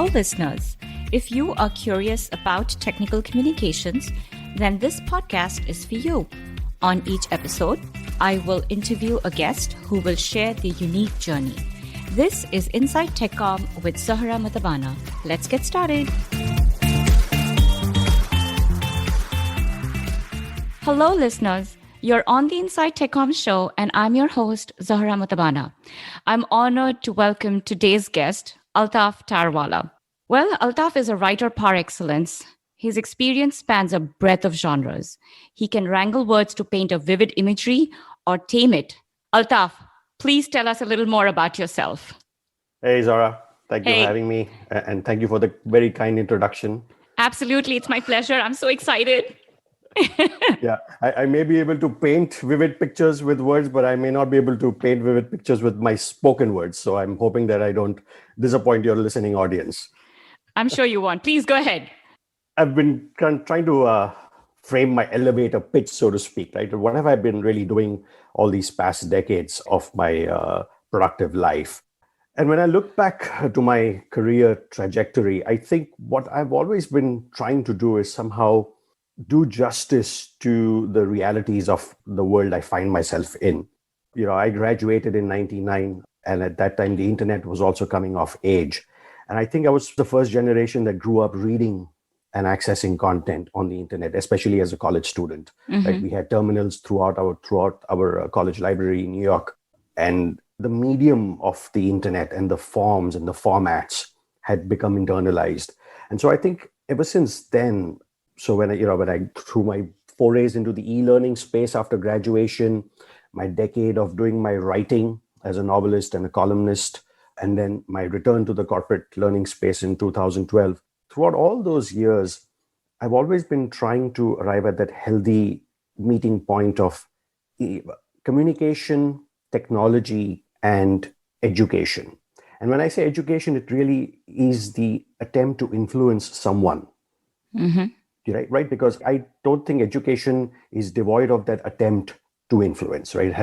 Hello, listeners. If you are curious about technical communications, then this podcast is for you. On each episode, I will interview a guest who will share their unique journey. This is Inside TechCom with Zahra Matabana. Let's get started. Hello, listeners. You're on the Inside TechCom show, and I'm your host, Zahra Matabana. I'm honored to welcome today's guest, Altaf Tyrewala. Well, Altaf is a writer par excellence. His experience spans a breadth of genres. He can wrangle words to paint a vivid imagery or tame it. Altaf, please tell us a little more about yourself. Hey, Zara. Thank you for having me. And thank you for the very kind introduction. Absolutely. It's my pleasure. I'm so excited. Yeah, I may be able to paint vivid pictures with words, but I may not be able to paint vivid pictures with my spoken words. So I'm hoping that I don't disappoint your listening audience. I'm sure you won't. Please go ahead. I've been trying to frame my elevator pitch, so to speak, right? What have I been really doing all these past decades of my productive life? And when I look back to my career trajectory, I think what I've always been trying to do is somehow do justice to the realities of the world I find myself in. You know, I graduated in 99, and at that time, the internet was also coming of age. And I think I was the first generation that grew up reading and accessing content on the internet, especially as a college student. Mm-hmm. Like we had terminals throughout our college library in New York. And the medium of the internet and the forms and the formats had become internalized. And so I think ever since then, so when I through my forays into the e-learning space after graduation, my decade of doing my writing as a novelist and a columnist, and then my return to the corporate learning space in 2012, throughout all those years, I've always been trying to arrive at that healthy meeting point of communication, technology, and education. And when I say education, it really is the attempt to influence someone. Mm-hmm. Right? Because I don't think education is devoid of that attempt to influence, right?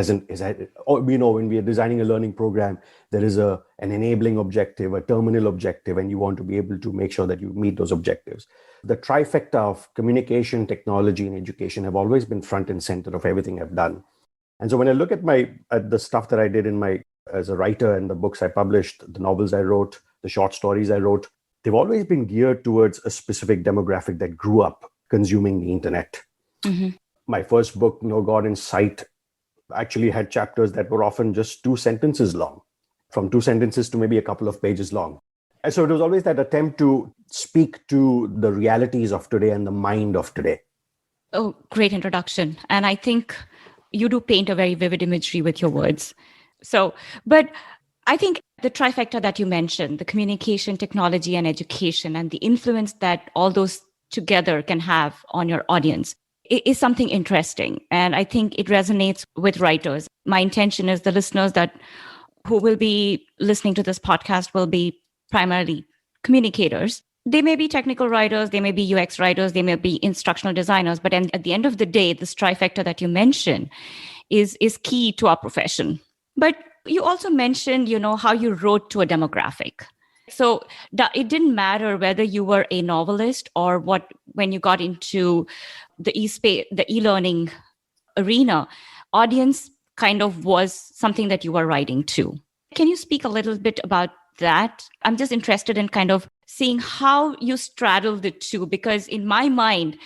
When we are designing a learning program, there is an enabling objective, a terminal objective, and you want to be able to make sure that you meet those objectives. The trifecta of communication, technology, and education have always been front and center of everything I've done. And so when I look at the stuff that I did as a writer and the books I published, the novels I wrote, the short stories I wrote, they've always been geared towards a specific demographic that grew up consuming the internet. Mm-hmm. My first book, No God in Sight, actually had chapters that were often just 2 sentences long, from 2 sentences to maybe a couple of pages long. And so it was always that attempt to speak to the realities of today and the mind of today. Oh, great introduction. And I think you do paint a very vivid imagery with your words. But I think the trifecta that you mentioned, the communication, technology, and education, and the influence that all those together can have on your audience is something interesting. And I think it resonates with writers. My intention is the listeners who will be listening to this podcast will be primarily communicators. They may be technical writers, they may be UX writers, they may be instructional designers. But at the end of the day, this trifecta that you mentioned is key to our profession. But you also mentioned, how you wrote to a demographic. So it didn't matter whether you were a novelist or when you got into the e-learning arena, audience kind of was something that you were writing to. Can you speak a little bit about that? I'm just interested in kind of seeing how you straddle the two, because in my mind,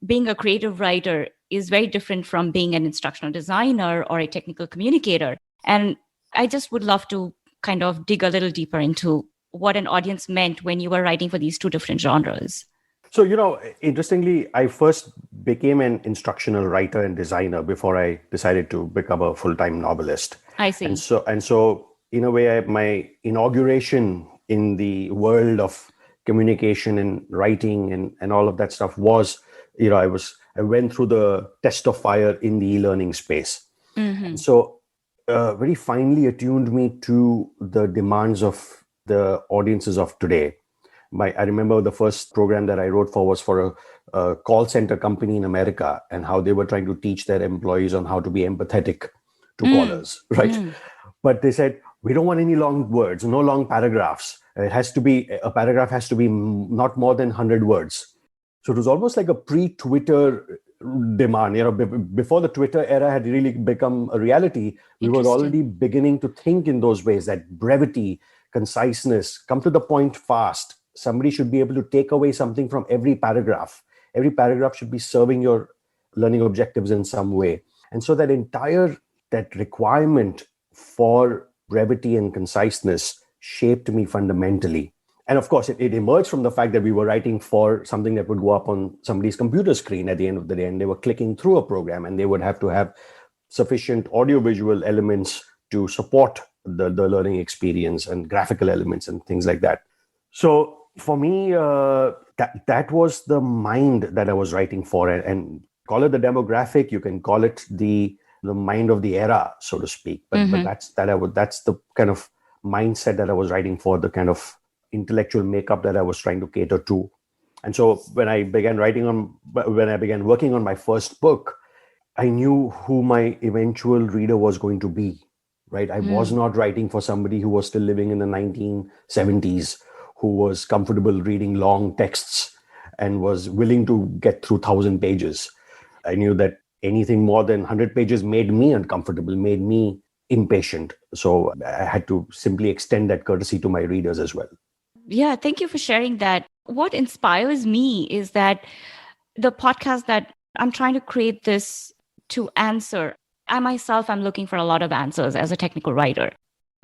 being a creative writer is very different from being an instructional designer or a technical communicator. And I just would love to kind of dig a little deeper into what an audience meant when you were writing for these 2 different genres. So, interestingly, I first became an instructional writer and designer before I decided to become a full-time novelist. I see. And so in a way, my inauguration in the world of communication and writing and all of that stuff was, I went through the test of fire in the e-learning space. Mm-hmm. So very finely attuned me to the demands of the audiences of today. I remember the first program that I wrote for was for a call center company in America, and how they were trying to teach their employees on how to be empathetic to callers, right? But they said, we don't want any long words, no long paragraphs. A paragraph has to be not more than 100 words. So it was almost like a pre-Twitter demand. Before the Twitter era had really become a reality, we were already beginning to think in those ways, that brevity, conciseness, come to the point fast. Somebody should be able to take away something from every paragraph. Every paragraph should be serving your learning objectives in some way. And so that requirement for brevity and conciseness shaped me fundamentally. And of course, it emerged from the fact that we were writing for something that would go up on somebody's computer screen at the end of the day, and they were clicking through a program, and they would have to have sufficient audiovisual elements to support the learning experience, and graphical elements and things like that. So for me, that was the mind that I was writing for, and call it the demographic. You can call it the mind of the era, so to speak. But that's the kind of mindset that I was writing for, the kind of intellectual makeup that I was trying to cater to. And so when I began working on my first book, I knew who my eventual reader was going to be, right? I was not writing for somebody who was still living in the 1970s, who was comfortable reading long texts and was willing to get through 1,000 pages. I knew that anything more than 100 pages made me uncomfortable, made me impatient. So I had to simply extend that courtesy to my readers as well. Yeah, thank you for sharing that. What inspires me is that the podcast that I'm trying to create this to answer. I myself am looking for a lot of answers as a technical writer.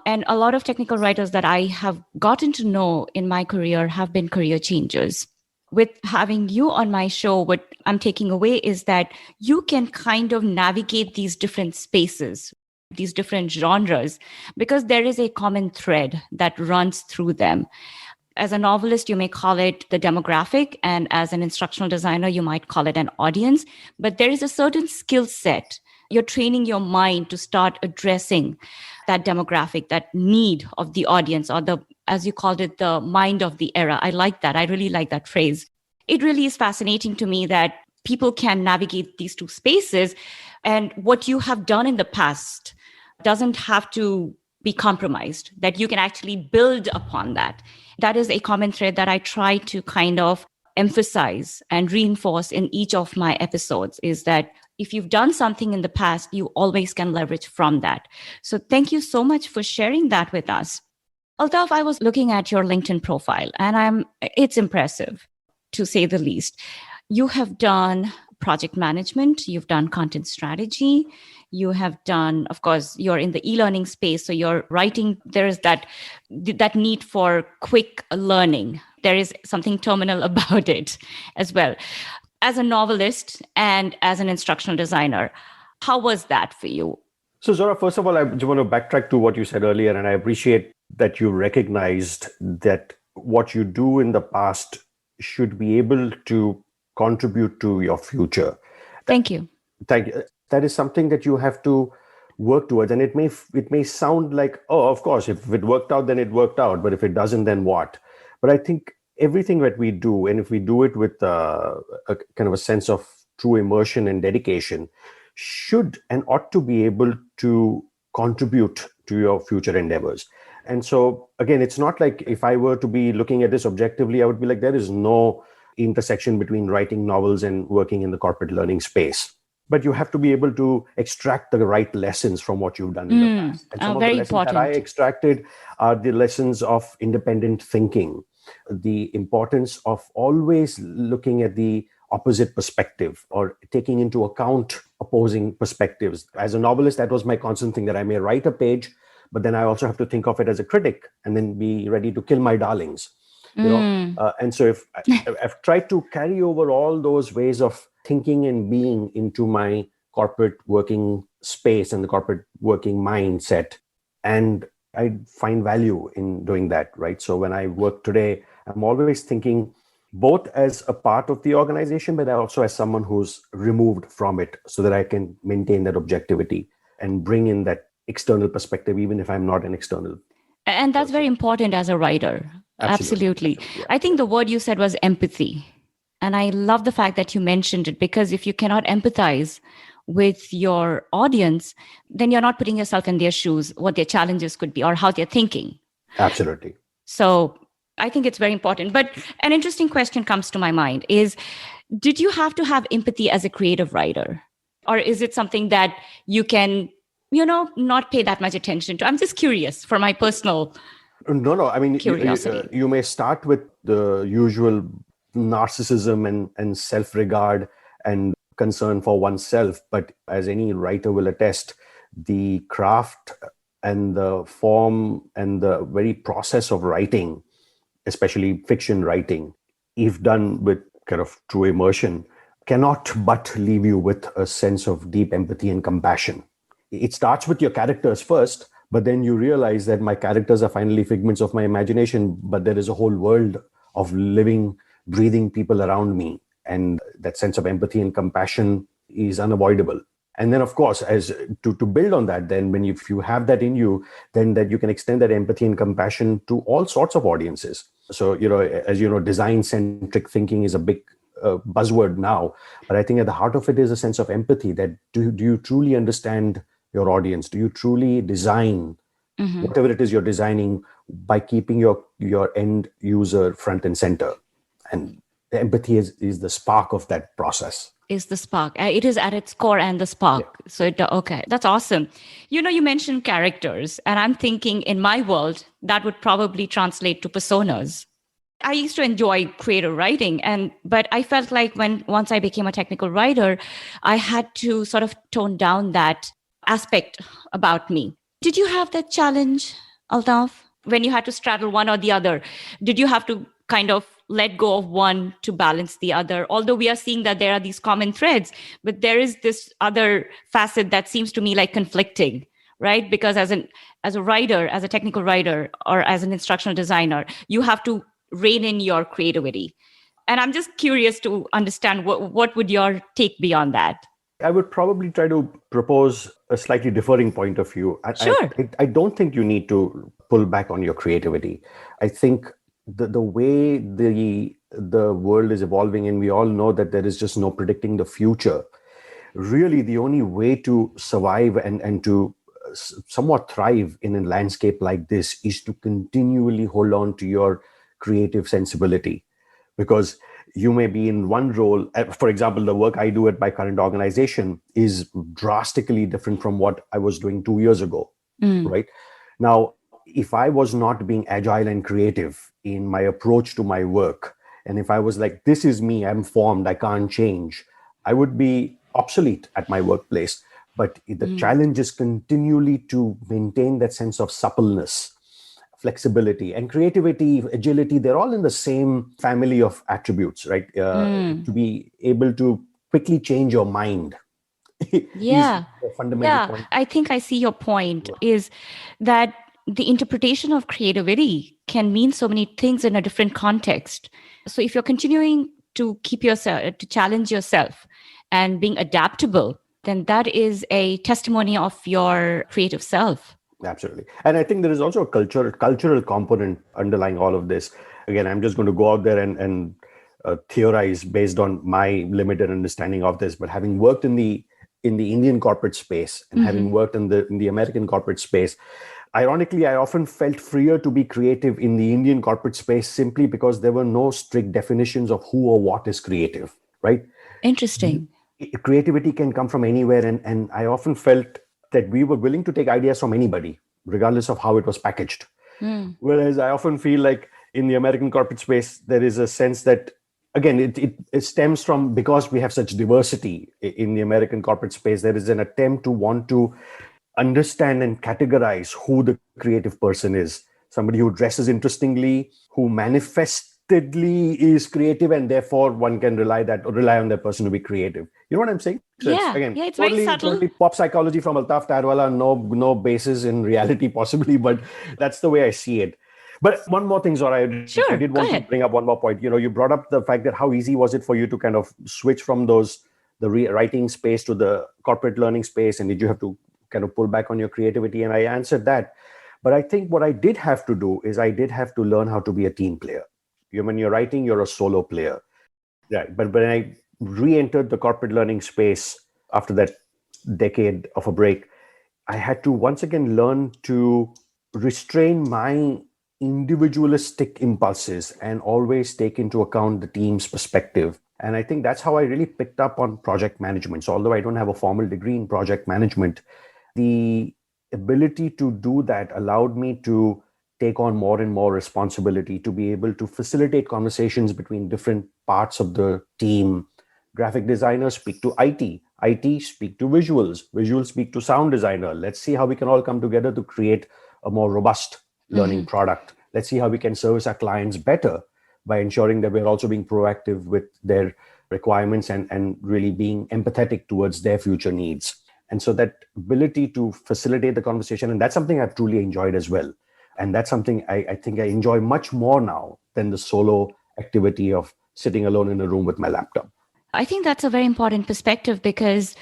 And a lot of technical writers that I have gotten to know in my career have been career changers. With having you on my show, what I'm taking away is that you can kind of navigate these different spaces, these different genres, because there is a common thread that runs through them. As a novelist, you may call it the demographic, and as an instructional designer, you might call it an audience. But there is a certain skill set. You're training your mind to start addressing that demographic, that need of the audience, or as you called it, the mind of the era. I like that. I really like that phrase. It really is fascinating to me that people can navigate these two spaces, and what you have done in the past doesn't have to be compromised, that you can actually build upon that. That is a common thread that I try to kind of emphasize and reinforce in each of my episodes, is that if you've done something in the past, you always can leverage from that. So thank you so much for sharing that with us. Altaf, I was looking at your LinkedIn profile, and it's impressive, to say the least. You have done project management, you've done content strategy, you have done, of course, you're in the e-learning space, so you're writing, there is that need for quick learning. There is something terminal about it as well. As a novelist and as an instructional designer, how was that for you? So Zora, first of all, I just want to backtrack to what you said earlier, and I appreciate that you recognized that what you do in the past should be able to contribute to your future. Thank you. Thank you. That is something that you have to work towards. And it may sound like, oh, of course, if it worked out, then it worked out. But if it doesn't, then what? But I think everything that we do, and if we do it with a kind of a sense of true immersion and dedication, should and ought to be able to contribute to your future endeavors. And so, again, it's not like if I were to be looking at this objectively, I would be like, there is no intersection between writing novels and working in the corporate learning space. But you have to be able to extract the right lessons from what you've done in the past. And some of the lessons that I extracted are the lessons of independent thinking, the importance of always looking at the opposite perspective or taking into account opposing perspectives. As a novelist, that was my constant thing, that I may write a page, but then I also have to think of it as a critic and then be ready to kill my darlings. And so if I've tried to carry over all those ways of thinking and being into my corporate working space and the corporate working mindset, and I find value in doing that, right? So when I work today, I'm always thinking both as a part of the organization, but also as someone who's removed from it, so that I can maintain that objectivity and bring in that external perspective, even if I'm not an external. And that's very important as a writer. Absolutely. Yeah. I think the word you said was empathy. And I love the fact that you mentioned it, because if you cannot empathize with your audience, then you're not putting yourself in their shoes, what their challenges could be or how they're thinking. Absolutely. So I think it's very important. But an interesting question comes to my mind is, did you have to have empathy as a creative writer? Or is it something that you can, not pay that much attention to? I'm just curious for my personal No. I mean, curiosity. you may start with the usual narcissism and self-regard and concern for oneself. But as any writer will attest, the craft and the form and the very process of writing, especially fiction writing, if done with kind of true immersion, cannot but leave you with a sense of deep empathy and compassion. It starts with your characters first, but then you realize that my characters are finally figments of my imagination, but there is a whole world of living, breathing people around me. And that sense of empathy and compassion is unavoidable. And then, of course, as to build on that, then if you have that in you, then that you can extend that empathy and compassion to all sorts of audiences. So, as you know, design-centric thinking is a big buzzword now, but I think at the heart of it is a sense of empathy. That do you truly understand your audience? Do you truly design whatever it is you're designing by keeping your end user front and center? And the empathy is the spark of that process. Is the spark. It is at its core and the spark. Yeah. So, okay, that's awesome. You mentioned characters, and I'm thinking in my world, that would probably translate to personas. I used to enjoy creative writing, but I felt like once I became a technical writer, I had to sort of tone down that aspect about me. Did you have that challenge, Altaf, when you had to straddle one or the other? Did you have to kind of let go of one to balance the other? Although we are seeing that there are these common threads, but there is this other facet that seems to me like conflicting, right? Because as a writer, as a technical writer, or as an instructional designer, you have to rein in your creativity. And I'm just curious to understand what would your take be on that? I would probably try to propose a slightly differing point of view. Sure. I don't think you need to pull back on your creativity. I think the way the world is evolving, and we all know that there is just no predicting the future. Really, the only way to survive and to somewhat thrive in a landscape like this is to continually hold on to your creative sensibility. Because you may be in one role. For example, the work I do at my current organization is drastically different from what I was doing 2 years ago, right? Now, if I was not being agile and creative in my approach to my work, and if I was like, this is me, I'm formed, I can't change, I would be obsolete at my workplace. But the challenge is continually to maintain that sense of suppleness, flexibility, and creativity, agility. They're all in the same family of attributes, right? To be able to quickly change your mind. Yeah. Fundamental point. I think I see your point is that the interpretation of creativity can mean so many things in a different context. So if you're continuing to keep yourself, to challenge yourself and being adaptable, then that is a testimony of your creative self. Absolutely. And I think there is also a cultural component underlying all of this. Again, I'm just going to go out there and theorize based on my limited understanding of this. But having worked in the Indian corporate space and having worked in the American corporate space, ironically, I often felt freer to be creative in the Indian corporate space simply because there were no strict definitions of who or what is creative, right? Interesting. Creativity can come from anywhere. And I often felt that we were willing to take ideas from anybody, regardless of how it was packaged. Whereas I often feel like in the American corporate space, there is a sense that, again, it stems from, because we have such diversity in the American corporate space, there is an attempt to want to understand and categorize who the creative person is. Somebody who dresses interestingly, who manifestedly is creative, and therefore one can rely on that person to be creative. You know what I'm saying? So it's very subtle. Totally pop psychology from Altaf Tyrewala, no basis in reality possibly, but that's the way I see it. But one more thing, Zora, I did want to bring up one more point. You brought up the fact that how easy was it for you to kind of switch from the writing space to the corporate learning space, and did you have to kind of pull back on your creativity? And I answered that. But I think what I did have to do is I did have to learn how to be a team player. When you're writing, you're a solo player. Right. But when I re-entered the corporate learning space after that decade of a break, I had to once again learn to restrain my individualistic impulses and always take into account the team's perspective. And I think that's how I really picked up on project management. So although I don't have a formal degree in project management, the ability to do that allowed me to take on more and more responsibility, to be able to facilitate conversations between different parts of the team. Graphic designers speak to IT speak to visuals speak to sound designer. Let's see how we can all come together to create a more robust learning product. Let's see how we can service our clients better by ensuring that we're also being proactive with their requirements and really being empathetic towards their future needs. And so that ability to facilitate the conversation, and that's something I've truly enjoyed as well. And that's something I think I enjoy much more now than the solo activity of sitting alone in a room with my laptop. I think that's a very important perspective because,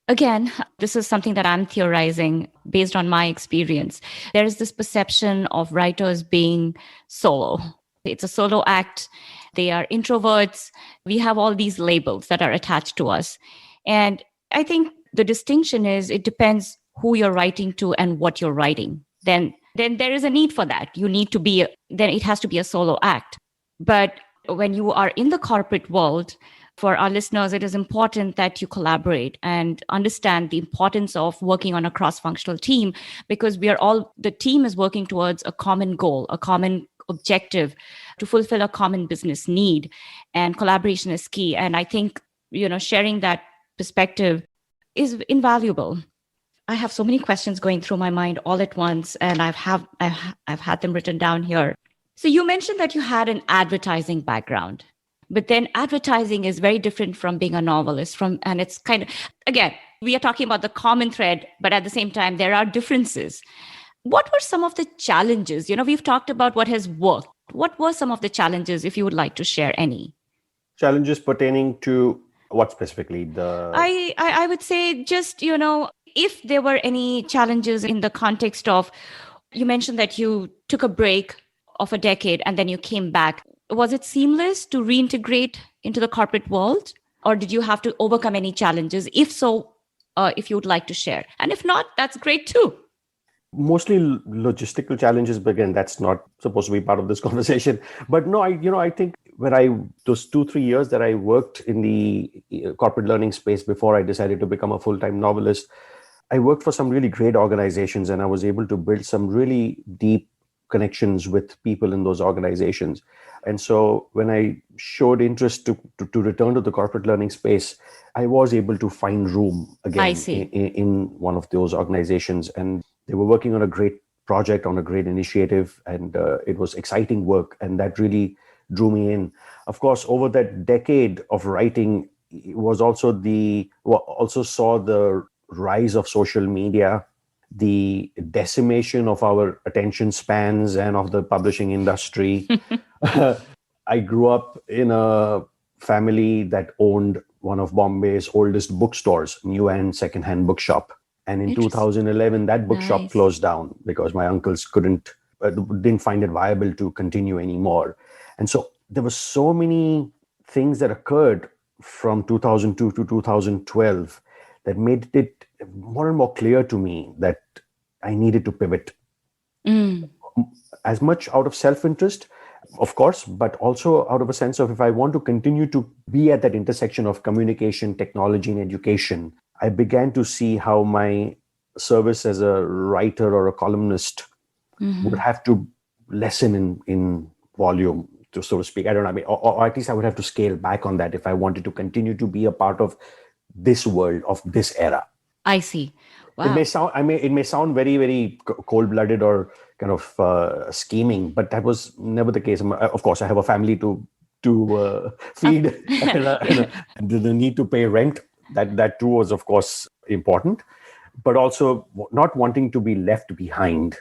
again, this is something that I'm theorizing based on my experience. There is this perception of writers being solo. It's a solo act. They are introverts. We have all these labels that are attached to us. And I think the distinction is it depends who you're writing to and what you're writing. Then there is a need for that. Then it has to be a solo act. But when you are in the corporate world, for our listeners, it is important that you collaborate and understand the importance of working on a cross-functional team, because the team is working towards a common goal, a common objective to fulfill a common business need, and collaboration is key. And I think, sharing that perspective is invaluable. I have so many questions going through my mind all at once, and I've had them written down here. So you mentioned that you had an advertising background. But then advertising is very different from being a novelist. And it's kind of, again, we are talking about the common thread, but at the same time, there are differences. What were some of the challenges? We've talked about what has worked. What were some of the challenges, if you would like to share any? Challenges pertaining to what specifically? I would say just, if there were any challenges in the context of, you mentioned that you took a break of a decade and then you came back. Was it seamless to reintegrate into the corporate world, or did you have to overcome any challenges? If so, if you would like to share, and if not, that's great too. Mostly logistical challenges, but again, that's not supposed to be part of this conversation. But no, I think those 2-3 years that I worked in the corporate learning space before I decided to become a full-time novelist, I worked for some really great organizations, and I was able to build some really deep connections with people in those organizations. And so when I showed interest to return to the corporate learning space, I was able to find room again in one of those organizations. And they were working on a great project, on a great initiative, and it was exciting work. And that really drew me in. Of course, over that decade of writing, it was also saw the rise of social media, the decimation of our attention spans and of the publishing industry. I grew up in a family that owned one of Bombay's oldest bookstores, new and secondhand bookshop. And in 2011, that bookshop closed down because my uncles didn't find it viable to continue anymore. And so there were so many things that occurred from 2002 to 2012 that made it more and more clear to me that I needed to pivot. As much out of self-interest, of course, but also out of a sense of, if I want to continue to be at that intersection of communication, technology, and education, I began to see how my service as a writer or a columnist would have to lessen in volume, to so to speak. I don't know, or at least I would have to scale back on that if I wanted to continue to be a part of this world, of this era. I see. Wow. It may sound very, very cold-blooded or kind of scheming, but that was never the case. Of course, I have a family to feed, and the need to pay rent. That too was, of course, important, but also not wanting to be left behind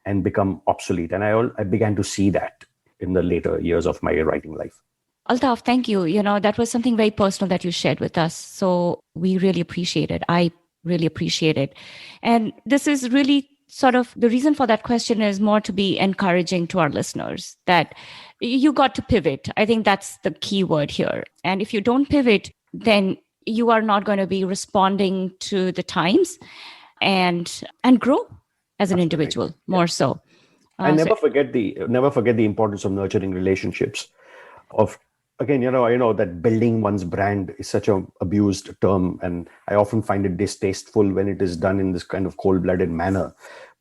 and become obsolete. And I began to see that in the later years of my writing life. Altaf, thank you. That was something very personal that you shared with us. So we really appreciate it. I really appreciate it. And this is really sort of the reason for that question is more to be encouraging to our listeners that you got to pivot. I think that's the key word here. And if you don't pivot, then you are not going to be responding to the times and grow as an individual more so. And So, never forget the importance of nurturing relationships. Of again, I know that building one's brand is such an abused term, and I often find it distasteful when it is done in this kind of cold-blooded manner.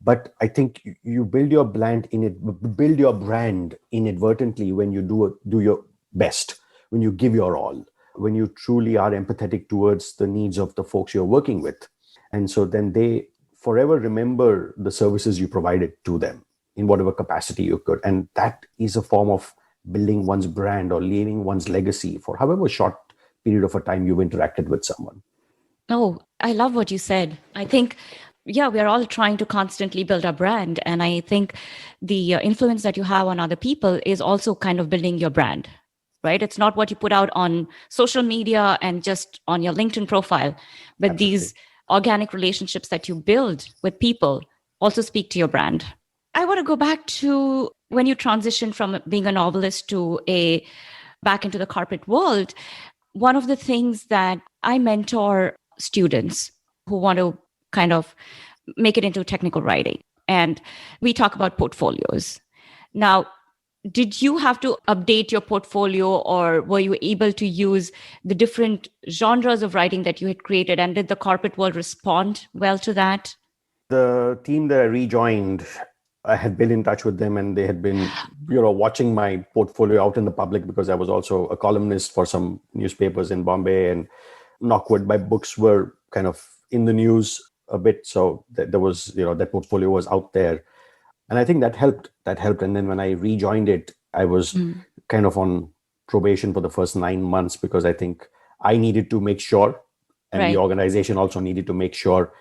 But I think you build your brand inadvertently when you do your best, when you give your all, when you truly are empathetic towards the needs of the folks you're working with. And so then they forever remember the services you provided to them in whatever capacity you could. And that is a form of building one's brand or leaving one's legacy for however short period of a time you've interacted with someone. oh, I love what you said. I think, yeah, we're all trying to constantly build our brand. And I think the influence that you have on other people is also kind of building your brand, right? It's not what you put out on social media and just on your LinkedIn profile, but Absolutely. these organic relationships that you build with people also speak to your brand. I want to go back to when you transitioned from being a novelist to back into the corporate world. One of the things that I mentor students who want to kind of make it into technical writing, and we talk about portfolios. Now, did you have to update your portfolio, or were you able to use the different genres of writing that you had created? And did the corporate world respond well to that? The team that I rejoined, I had been in touch with them, and they had been, watching my portfolio out in the public, because I was also a columnist for some newspapers in Bombay and Knockwood. My books were kind of in the news a bit, so there was, that portfolio was out there, and I think that helped. And then when I rejoined it, I was kind of on probation for the first 9 months, because I think I needed to make sure, and the Right. organization also needed to make sure.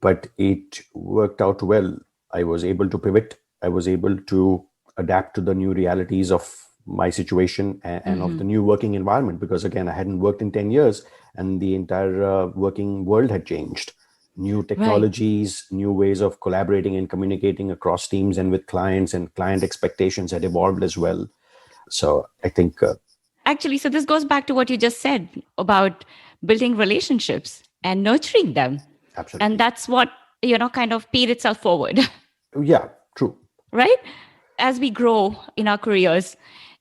But it worked out well. I was able to pivot. I was able to adapt to the new realities of my situation and of the new working environment, because again, I hadn't worked in 10 years, and the entire working world had changed. New technologies, new ways of collaborating and communicating across teams and with clients, and client expectations had evolved as well. So I think Actually, so this goes back to what you just said about building relationships and nurturing them. absolutely, And that's what, kind of paid itself forward, yeah, true. right? As we grow in our careers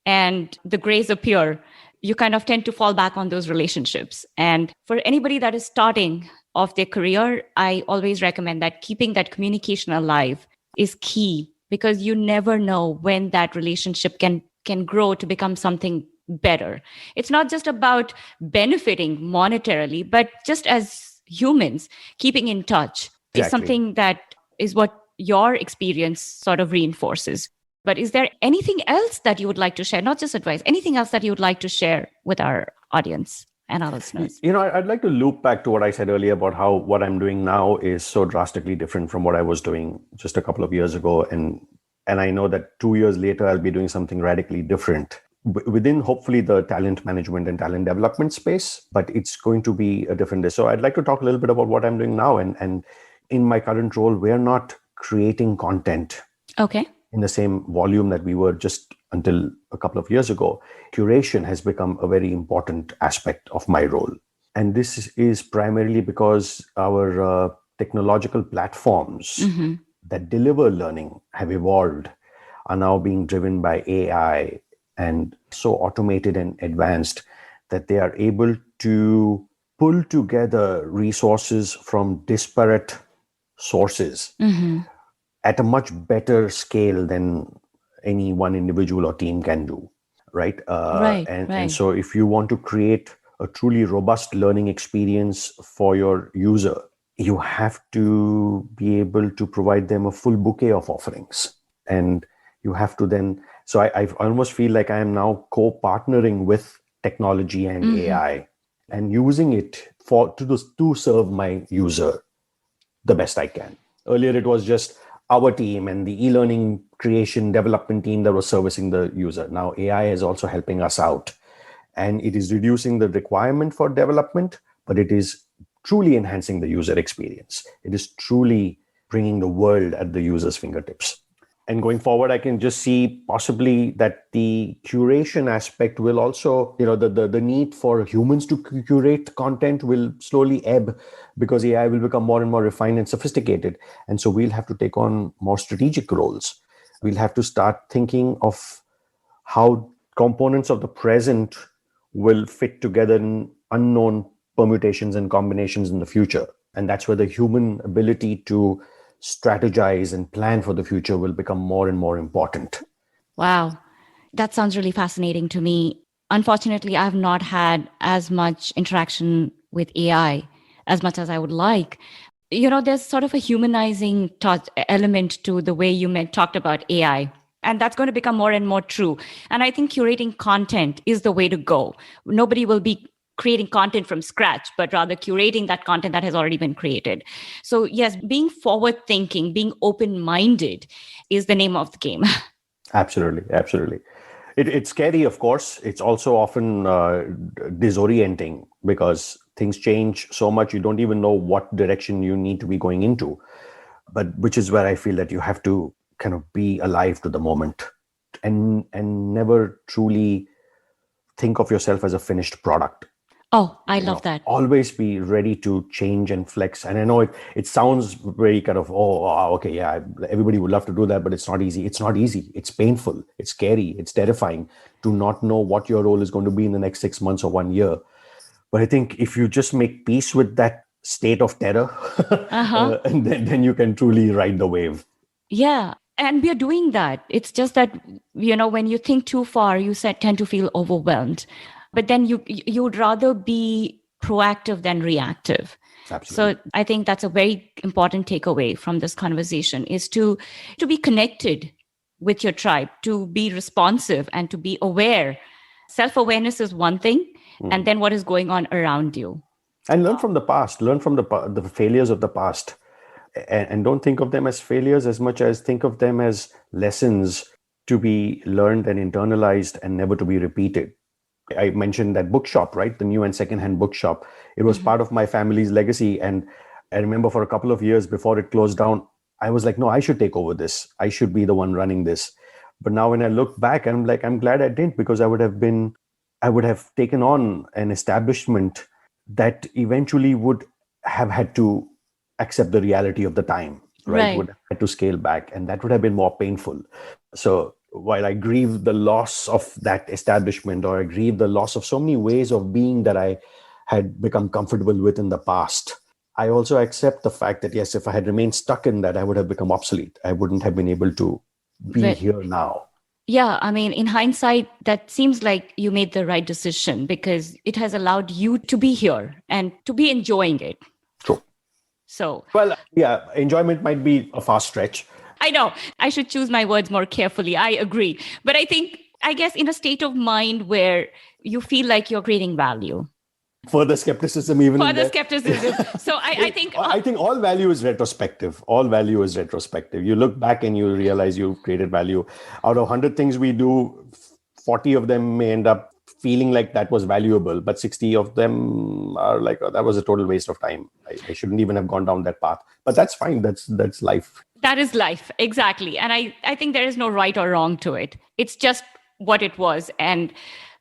and the grays appear, you kind of tend to fall back on those relationships. And for anybody that is starting off their career, I always recommend that keeping that communication alive is key, because you never know when that relationship can grow to become something better. It's not just about benefiting monetarily, but just as humans, keeping in touch is Exactly. something that is what your experience sort of reinforces. But is there anything else that you would like to share? Not just advice, anything else that you would like to share with our audience and our listeners? I'd like to loop back to what I said earlier about how what I'm doing now is so drastically different from what I was doing just a couple of years ago. And I know that 2 years later, I'll be doing something radically different within hopefully the talent management and talent development space, but it's going to be a different day. So I'd like to talk a little bit about what I'm doing now. And in my current role, we're not creating content Okay. in the same volume that we were just until a couple of years ago. Curation has become a very important aspect of my role. And this is primarily because our technological platforms that deliver learning have evolved, are now being driven by AI, and so automated and advanced that they are able to pull together resources from disparate sources at a much better scale than any one individual or team can do, right? And so if you want to create a truly robust learning experience for your user, you have to be able to provide them a full bouquet of offerings. And you have to then, so I almost feel like I am now co-partnering with technology and AI and using it to serve my user the best I can. Earlier, it was just our team and the e-learning creation development team that was servicing the user. Now AI is also helping us out, and it is reducing the requirement for development, but it is truly enhancing the user experience. It is truly bringing the world at the user's fingertips. And going forward, I can just see possibly that the curation aspect will also, the need for humans to curate content will slowly ebb, because AI will become more and more refined and sophisticated. And so we'll have to take on more strategic roles. we'll have to start thinking of how components of the present will fit together in unknown permutations and combinations in the future. And that's where the human ability to strategize and plan for the future will become more and more important. Wow. That sounds really fascinating to me. Unfortunately, I've not had as much interaction with AI as much as I would like. There's sort of a humanizing element to the way you talked about AI. And that's going to become more and more true. And I think curating content is the way to go. Nobody will be creating content from scratch, but rather curating that content that has already been created. So yes, being forward thinking, being open-minded is the name of the game. Absolutely, absolutely. It's scary, of course. It's also often disorienting because things change so much. You don't even know what direction you need to be going into. But which is where I feel that you have to kind of be alive to the moment and never truly think of yourself as a finished product. Oh, I love that. Always be ready to change and flex. And I know it sounds very kind of, okay, yeah, everybody would love to do that, but it's not easy. It's not easy. It's painful. It's scary. It's terrifying to not know what your role is going to be in the next 6 months or 1 year. But I think if you just make peace with that state of terror, and then you can truly ride the wave. Yeah. And we are doing that. It's just that, when you think too far, you tend to feel overwhelmed. But then you'd rather be proactive than reactive. Absolutely. So I think that's a very important takeaway from this conversation is to be connected with your tribe, to be responsive and to be aware. Self-awareness is one thing, and then what is going on around you. And learn from the past, learn from the failures of the past. And don't think of them as failures as much as think of them as lessons to be learned and internalized and never to be repeated. I mentioned that bookshop, right? The new and secondhand bookshop. It was part of my family's legacy. And I remember for a couple of years before it closed down, I was like, no, I should take over this. I should be the one running this. But now when I look back, I'm like, I'm glad I didn't, because I would have taken on an establishment that eventually would have had to accept the reality of the time, right? Would have had to scale back, and that would have been more painful. So while I grieve the loss of that establishment, or I grieve the loss of so many ways of being that I had become comfortable with in the past, I also accept the fact that, yes, if I had remained stuck in that, I would have become obsolete. I wouldn't have been able to be here now. Yeah, I mean, in hindsight, that seems like you made the right decision because it has allowed you to be here and to be enjoying it. True. So, well, yeah, enjoyment might be a far stretch. I know. I should choose my words more carefully. I agree. But I guess in a state of mind where you feel like you're creating value. Further skepticism, even. Further skepticism. So I think all value is retrospective. All value is retrospective. You look back and you realize you've created value. Out of 100 things we do, 40 of them may end up feeling like that was valuable, but 60 of them are like, oh, that was a total waste of time. I shouldn't even have gone down that path. But that's fine. That's life. That is life. Exactly. And I think there is no right or wrong to it. It's just what it was. And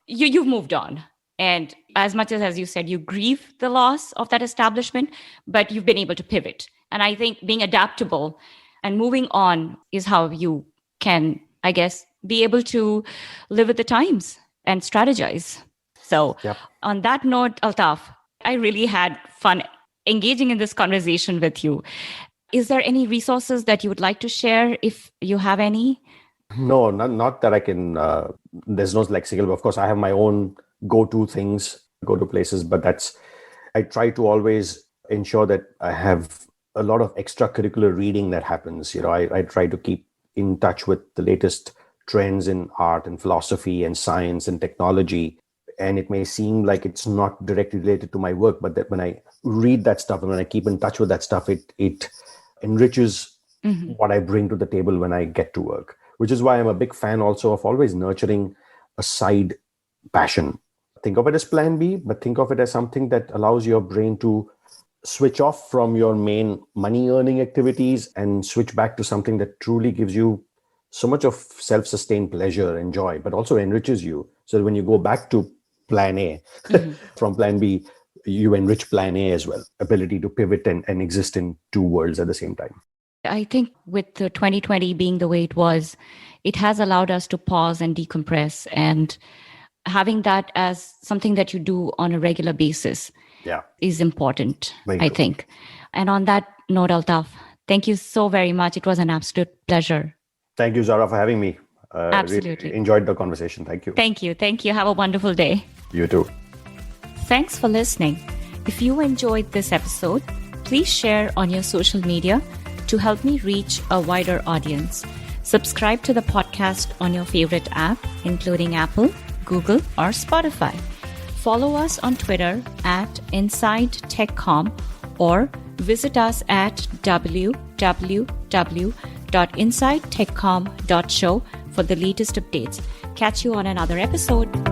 you've moved on. And as much as you said, you grieve the loss of that establishment, but you've been able to pivot. And I think being adaptable and moving on is how you can, I guess, be able to live with the times and strategize. So On that note, Altaf, I really had fun engaging in this conversation with you. Is there any resources that you would like to share if you have any? No, not that I can. There's no lexical. Of course, I have my own go-to places, but I try to always ensure that I have a lot of extracurricular reading that happens. I try to keep in touch with the latest trends in art and philosophy and science and technology. And it may seem like it's not directly related to my work, but that when I read that stuff and when I keep in touch with that stuff, it enriches what I bring to the table when I get to work, which is why I'm a big fan also of always nurturing a side passion. Think of it as plan B, but think of it as something that allows your brain to switch off from your main money earning activities and switch back to something that truly gives you so much of self-sustained pleasure and joy, but also enriches you. So that when you go back to plan A from plan B, you enrich plan A as well. Ability to pivot and exist in two worlds at the same time. I think with the 2020 being the way it was, it has allowed us to pause and decompress, and having that as something that you do on a regular basis is important, I think. And on that note, Altaf, thank you so very much. It was an absolute pleasure. Thank you, Zara, for having me. Absolutely. Really enjoyed the conversation. Thank you. Thank you. Thank you. Have a wonderful day. You too. Thanks for listening. If you enjoyed this episode, please share on your social media to help me reach a wider audience. Subscribe to the podcast on your favorite app, including Apple, Google, or Spotify. Follow us on Twitter at InsideTechCom or visit us at www.insidetechcom.show for the latest updates. Catch you on another episode.